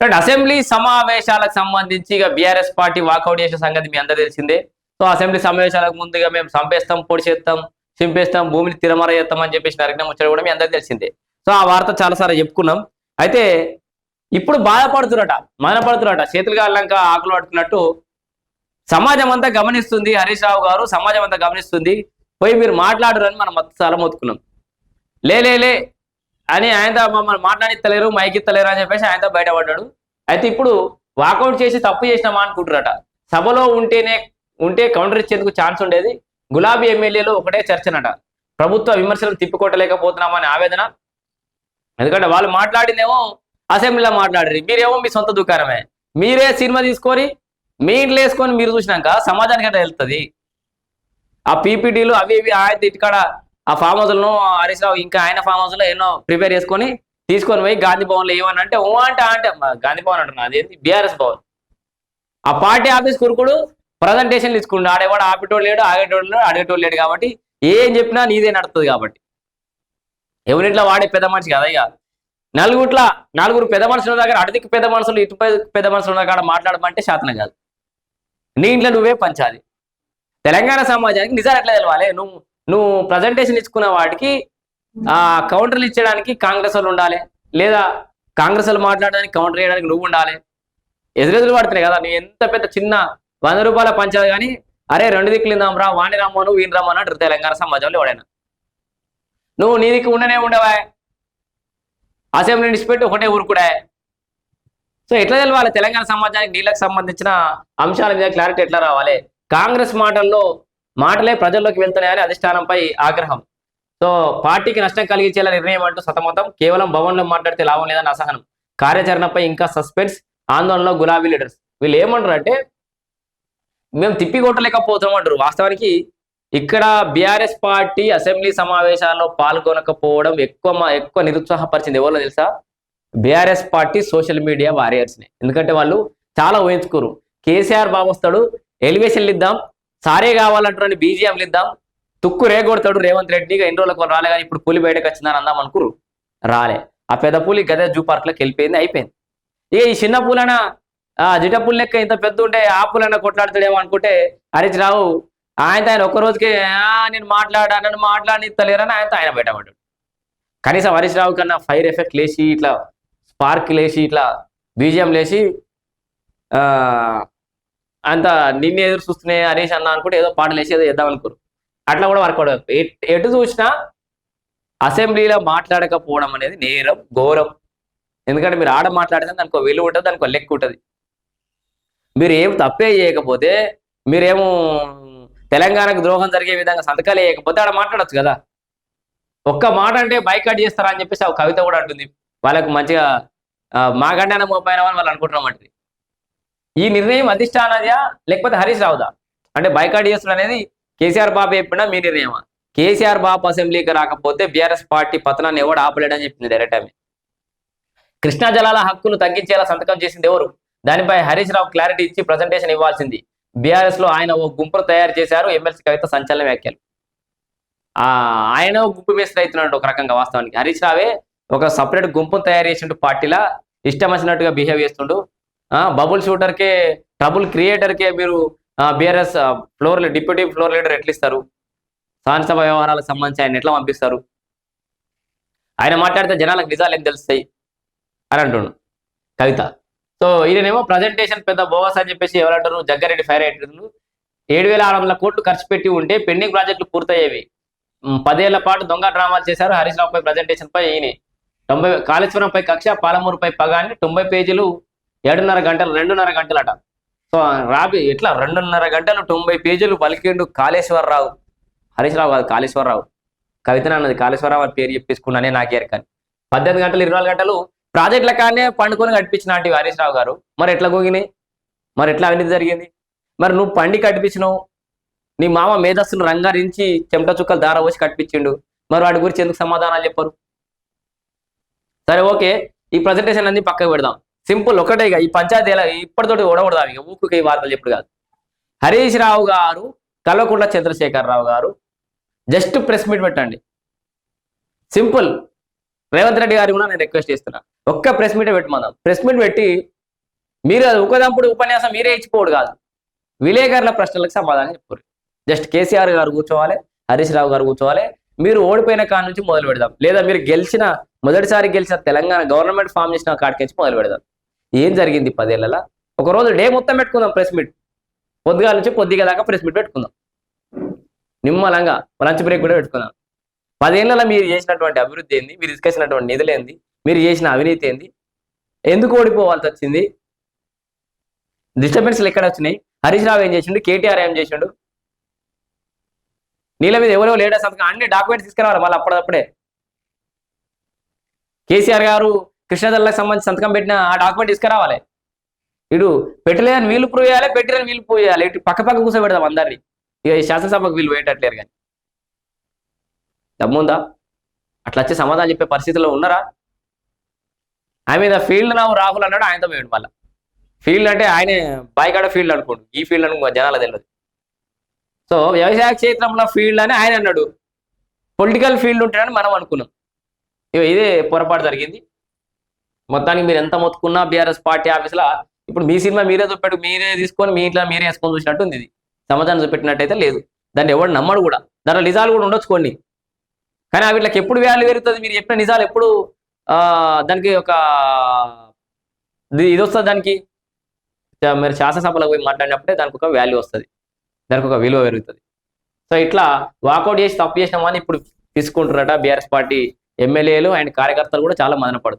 Assembly సమావేశాలకు సంబంధించి ఇక బీఆర్ఎస్ పార్టీ వాకౌట్ చేసిన సంగతి మీ అందరూ తెలిసిందే. సో అసెంబ్లీ సమావేశాలకు ముందుగా మేము చంపేస్తాం, పొడి చేస్తాం, చింపేస్తాం, భూమిని తిరమర చేస్తాం అని చెప్పేసి నరకడం వచ్చాడు కూడా మీ అందరికీ తెలిసిందే. సో ఆ వార్త చాలాసార్లు చెప్పుకున్నాం. అయితే ఇప్పుడు మదనపడుతురట చేతులు కాళ్ళంక ఆకులు పట్టుకున్నట్టు సమాజం అంతా గమనిస్తుంది. హరీష్ రావు గారు సమాజం అంతా గమనిస్తుంది, పోయి మీరు మాట్లాడరని మనం చాలా మొత్తుకున్నాం. లే అని ఆయనతో మమ్మల్ని మాట్లాడిస్తలేరు, మైకిత్తలేరు అని చెప్పేసి ఆయనతో బయటపడ్డాడు. అయితే ఇప్పుడు వాకౌట్ చేసి తప్పు చేసినామా అనుకుంటారట. సభలో ఉంటే కౌంటర్ ఇచ్చేందుకు ఛాన్స్ ఉండేది. గులాబీ ఎమ్మెల్యేలు ఒకటే చర్చనట, ప్రభుత్వ విమర్శలను తిప్పికొట్టలేకపోతున్నామని ఆవేదన. ఎందుకంటే వాళ్ళు మాట్లాడిందేమో అసెంబ్లీలో మాట్లాడారు, మీరేమో మీ సొంత దుకాణమే, మీరే సినిమా తీసుకొని మీ ఇంట్లో వేసుకొని మీరు చూసినాక సమాజానికి అంటే వెళ్తుంది. ఆ పీపీటీలు అవి ఇవి ఆయన ఇక్కడ ఆ ఫామ్ హౌస్లను హరీష్ రావు ఇంకా ఆయన ఫామ్ హౌస్ లో ఎన్నో ప్రిపేర్ చేసుకొని తీసుకొని పోయి గాంధీ భవన్లో ఏమని అంటే అంటే గాంధీ భవన్ అంటున్నా, అదేంటి బీఆర్ఎస్ భవన్, ఆ పార్టీ ఆఫీస్ కురుకుడు ప్రజెంటేషన్లు ఇచ్చుకుంటూ ఆడేవాడు ఆపేటోడు లేడు, ఆగేటోడు లేడు, అడిగేటోడు లేడు. కాబట్టి ఏం చెప్పినా నీదే నడుతుంది. కాబట్టి ఎవరింట్లో వాడే పెద్ద మనిషి కదా. ఇక నలుగురు పెద్ద మనుషుల దగ్గర అడిదికి పెద్ద మనుషులు ఇటు పెద్ద మనుషుల దగ్గర మాట్లాడమంటే శాతనం కాదు. నీ ఇంట్లో నువ్వే పంచాలి. తెలంగాణ సమాజానికి నిజాలు ఎట్లా తెలవాలి? నువ్వు ప్రజెంటేషన్ ఇచ్చుకున్న వాటికి కౌంటర్లు ఇచ్చడానికి కాంగ్రెస్ వాళ్ళు ఉండాలి, లేదా కాంగ్రెస్ వాళ్ళు మాట్లాడడానికి కౌంటర్ చేయడానికి నువ్వు ఉండాలి. ఎదురెదురు పడుతున్నాయి కదా. నువ్వు ఎంత పెద్ద చిన్న 100 రూపాయల పంచాలి కానీ అరే 2 దిక్కులు ఇందాంరా, వాణి రమ్మను వీని రమ్మను అంటారు తెలంగాణ సమాజంలో ఎవడైనా. నువ్వు నీ దిక్కు ఉండవా, అసెంబ్లీ నిడిచిపెట్టి ఒకటే ఊరుకుడా. సో ఎట్లా తెలవాలి తెలంగాణ సమాజానికి నీళ్ళకి సంబంధించిన అంశాల మీద క్లారిటీ ఎట్లా రావాలి? కాంగ్రెస్ మాటలే ప్రజల్లోకి వెళ్తున్నాయని అధిష్టానంపై ఆగ్రహం. సో పార్టీకి నష్టం కలిగించేలా నిర్ణయం అంటూ సతమతం, కేవలం భవన్లో మాట్లాడితే లాభం లేదని అసహనం, కార్యాచరణపై ఇంకా సస్పెన్స్, ఆందోళనలో గులాబీ లీడర్స్. వీళ్ళు ఏమంటారు అంటే మేము తిప్పికొట్టలేకపోతాం అంటారు. వాస్తవానికి ఇక్కడ బీఆర్ఎస్ పార్టీ అసెంబ్లీ సమావేశాల్లో పాల్గొనకపోవడం ఎక్కువ నిరుత్సాహపరిచింది ఎవరో తెలుసా? బీఆర్ఎస్ పార్టీ సోషల్ మీడియా వారియర్స్ని. ఎందుకంటే వాళ్ళు చాలా ఊహించుకోరు. కేసీఆర్ బాబు వస్తాడు, ఎలివేషన్లు ఇద్దాం, సారే కావాలంటారని బీజీఎంలు ఇద్దాం, తుక్కు రేగొడతాడు రేవంత్ రెడ్డిగా ఎన్ని రోజులకు రాలే కానీ ఇప్పుడు పులి బయటకు వచ్చిందని అందాం అనుకురు, రాలే. ఆ పెద్ద పులి గదే జూ పార్క్లోకి వెళ్ళిపోయింది, అయిపోయింది. ఇక ఈ చిన్న పూలన జిట పులి లెక్క ఇంత పెద్ద ఉంటే ఆ పూలన కొట్లాడుతాడేమో అనుకుంటే హరీష్ రావు ఆయన ఒక్క రోజుకే నన్ను మాట్లాడిస్తలేరని ఆయన బయటపడ్డాడు. కనీసం హరీష్ రావు కన్నా ఫైర్ ఎఫెక్ట్ లేచి ఇట్లా స్పార్క్ లేచి ఇట్లా బీజిఎం లేచి అంత నిన్ను ఎదురు చూస్తున్నాయి హరీష్ అన్న అనుకుంటే ఏదో పాటలు వేసి ఏదో చేద్దాం అనుకోరు. అట్లా కూడా వర్కౌట్ అవుతుంది. ఎటు చూసినా అసెంబ్లీలో మాట్లాడకపోవడం అనేది నేరం, ఘోరం. ఎందుకంటే మీరు ఆడ మాట్లాడితే దానికి విలువ ఉంటుంది, దానికి లెక్క ఉంటుంది. మీరు ఏం తప్పే చేయకపోతే, మీరేమో తెలంగాణకు ద్రోహం జరిగే విధంగా సంతకాలు వేయకపోతే ఆడ మాట్లాడచ్చు కదా. ఒక్క మాట అంటే బైకాట్ చేస్తారా అని చెప్పేసి ఆ కవిత కూడా అంటుంది. వాళ్ళకు మంచిగా మాగండాన మోపైన వాళ్ళు అనుకుంటున్నామంటది. ఈ నిర్ణయం అధిష్టానదా లేకపోతే హరీష్ రావుదా? అంటే బైకాట్ చేస్తుడు అనేది కేసీఆర్ బాబు చెప్పినా మీ నిర్ణయమా? కేసీఆర్ బాబు అసెంబ్లీకి రాకపోతే బీఆర్ఎస్ పార్టీ పతనాన్ని ఎవడు ఆపలేడని చెప్పింది డైరెక్ట్ ఆమె. కృష్ణా జలాల హక్కులు తగ్గించేలా సంతకం చేసింది ఎవరు? దానిపై హరీష్ రావు క్లారిటీ ఇచ్చి ప్రజెంటేషన్ ఇవ్వాల్సింది. బీఆర్ఎస్ లో ఆయన ఓ గుంపును తయారు చేశారు. ఎమ్మెల్సీ కవిత సంచలన వ్యాఖ్యలు. ఆయన గుంపు మేస్త్రి అవుతున్నాడు ఒక రకంగా. వాస్తవానికి హరీష్ రావే ఒక సపరేట్ గుంపును తయారు చేసిండు, పార్టీలా ఇష్టం వచ్చినట్టుగా బిహేవ్ చేస్తుండు. బబుల్ షూటర్కే, ట్రబుల్ క్రియేటర్కే మీరు బీఆర్ఎస్ డిప్యూటీ ఫ్లోర్ లీడర్ ఎట్లా ఇస్తారు? శాసనసభ వ్యవహారాలకు సంబంధించి ఆయన ఎట్లా పంపిస్తారు? ఆయన మాట్లాడితే జనాలకు నిజాలు ఏం తెలుస్తాయి అని అంటుండు కవిత. సో ఈయనేమో ప్రజెంటేషన్ పెద్ద బోగస్ అని చెప్పేసి ఎవరంటారు? జగ్గారెడ్డి ఫైర్ అయ్యేటట్లు 7,600 కోట్లు ఖర్చు పెట్టి ఉంటే పెండింగ్ ప్రాజెక్టులు పూర్తయ్యేవి. 10 ఏళ్ల పాటు దొంగ డ్రామాలు చేశారు. హరీష్ రావుపై ప్రజెంటేషన్ పై ఈయన 90 కాళేశ్వరంపై కక్ష, పాలమూరుపై పగాన్ని 90 పేజీలు 2.5 గంటలట. సో రాబి ఎట్లా 2.5 గంటలు 90 పేజీలు పలికిండు కాళేశ్వరరావు. హరీష్ రావు కాదు, కాళేశ్వరరావు. కవితను అన్నది కాళేశ్వరరావు అని పేరు చెప్పేసుకున్నానే నాకేరు. కానీ 18 గంటలు 24 గంటలు ప్రాజెక్టుల కానే పండుకొని కట్టించిన అంటే హరీష్ రావు గారు. మరి ఎట్లా గోగినాయి? మరి ఎట్లా అవినీతి జరిగింది? మరి నువ్వు పండి కట్టించినావు, నీ మామ మేధస్సును రంగారించి చెమట చుక్కలు దార పోసి కట్టించిండు. మరి వాడి గురించి ఎందుకు సమాధానాలు చెప్పరు? సరే ఓకే, ఈ ప్రజెంటేషన్ అన్ని పక్కకు పెడదాం. సింపుల్ ఒకటే, ఈ పంచాయతీ ఇప్పటితోటి ఓడకూడదు. ఇక ఊరికి వార్తలు చెప్పుడు కాదు. హరీష్ రావు గారు, కల్వకుంట్ల చంద్రశేఖరరావు గారు జస్ట్ ప్రెస్ మీట్ పెట్టండి. సింపుల్. రేవంత్ రెడ్డి గారు కూడా నేను రిక్వెస్ట్ చేస్తున్నా, ఒక్క ప్రెస్ మీట్ పెట్టమన్నాం. ప్రెస్ మీట్ పెట్టి మీరు అది ఒకదంపుడు ఉపన్యాసం మీరే ఇచ్చిపోడు కాదు, విలేకరుల ప్రశ్నలకు సమాధానం చెప్పారు. జస్ట్ కేసీఆర్ గారు కూర్చోవాలి, హరీష్ రావు గారు కూర్చోవాలి, మీరు ఓడిపోయిన కాడ నుంచి మొదలు పెడదాం, లేదా మీరు మొదటిసారి గెలిచిన తెలంగాణ గవర్నమెంట్ ఫామ్ చేసిన కాడికి మొదలు పెడదాం. ఏం జరిగింది 10 ఏళ్లలో? ఒకరోజు డే మొత్తం పెట్టుకుందాం ప్రెస్ మీట్, పొద్దుగాల నుంచి పొద్దుగా దాకా ప్రెస్ మీట్ పెట్టుకుందాం, నిమ్మలంగా లంచ్ బ్రేక్ కూడా పెట్టుకుందాం. 10 ఏళ్లలో మీరు చేసినటువంటి అభివృద్ధి ఏంది, మీరు తీసుకొచ్చినటువంటి నిధులు ఏంది, మీరు చేసిన అవినీతి ఏంది, ఎందుకు ఓడిపోవాల్సి వచ్చింది, డిస్టర్బెన్స్లు ఎక్కడ వచ్చినాయి, హరీష్ రావు ఏం చేసిండు, కేటీఆర్ ఏం చేసిండు, నీళ్ళ మీద ఎవరో లేడర్ సంతకం, అన్ని డాక్యుమెంట్స్ తీసుకురావాలి. మళ్ళీ అప్పుడప్పుడే కేసీఆర్ గారు కృష్ణాజల్లకు సంబంధించి సంతకం పెట్టిన ఆ డాక్యుమెంట్ తీసుకురావాలి. ఇటు పెట్టలేదని వీళ్ళు ప్రూవ్ చేయాలి, పెట్టలేని వీళ్ళు ప్రూవ్ చేయాలి. ఇటు పక్క కూర్చోబెడదాం అందరినీ. ఇక ఈ శాసనసభకు వీళ్ళు వేయటట్లేరు. కానీ దమ్ముందా? అట్లా వచ్చే సమాధానం చెప్పే పరిస్థితిలో ఉన్నారా? ఆయన మీద ఫీల్డ్ రాహుల్ అన్నాడు, ఆయనతో పోయాడు. మళ్ళీ ఫీల్డ్ అంటే ఆయన బాయికాడ ఫీల్డ్ అనుకోండి, ఈ ఫీల్డ్ అని జనాలు తెలియదు. సో వ్యవసాయ క్షేత్రంలో ఫీల్డ్ అని ఆయన అన్నాడు, పొలిటికల్ ఫీల్డ్ ఉంటాడని మనం అనుకున్నాం. ఇదే పొరపాటు జరిగింది. మొత్తానికి మీరు ఎంత మొత్తుకున్నా బీఆర్ఎస్ పార్టీ ఆఫీసులో ఇప్పుడు మీ సినిమా మీరే చూపెట్టు, మీరే తీసుకొని మీ ఇంట్లో మీరే వేసుకొని చూసినట్టు ఉంది. ఇది సమాధానం చూపెట్టినట్టయితే లేదు. దాన్ని ఎవడు నమ్మడు కూడా. దాంట్లో నిజాలు కూడా ఉండొచ్చు కొన్ని, కానీ వీటికి ఎప్పుడు వాల్యూ పెరుగుతుంది? మీరు చెప్పిన నిజాలు ఎప్పుడు దానికి ఒక ఇది వస్తుంది. దానికి మీరు శాసనసభలో పోయి మాట్లాడినప్పుడే దానికి ఒక వాల్యూ వస్తుంది, దానికి ఒక విలువ పెరుగుతుంది. సో ఇట్లా వాకౌట్ చేసి తప్పు చేసినామని ఇప్పుడు తీసుకుంటారట బీఆర్ఎస్ పార్టీ ఎమ్మెల్యేలు అండ్ కార్యకర్తలు కూడా చాలా మదనపడుతుంది.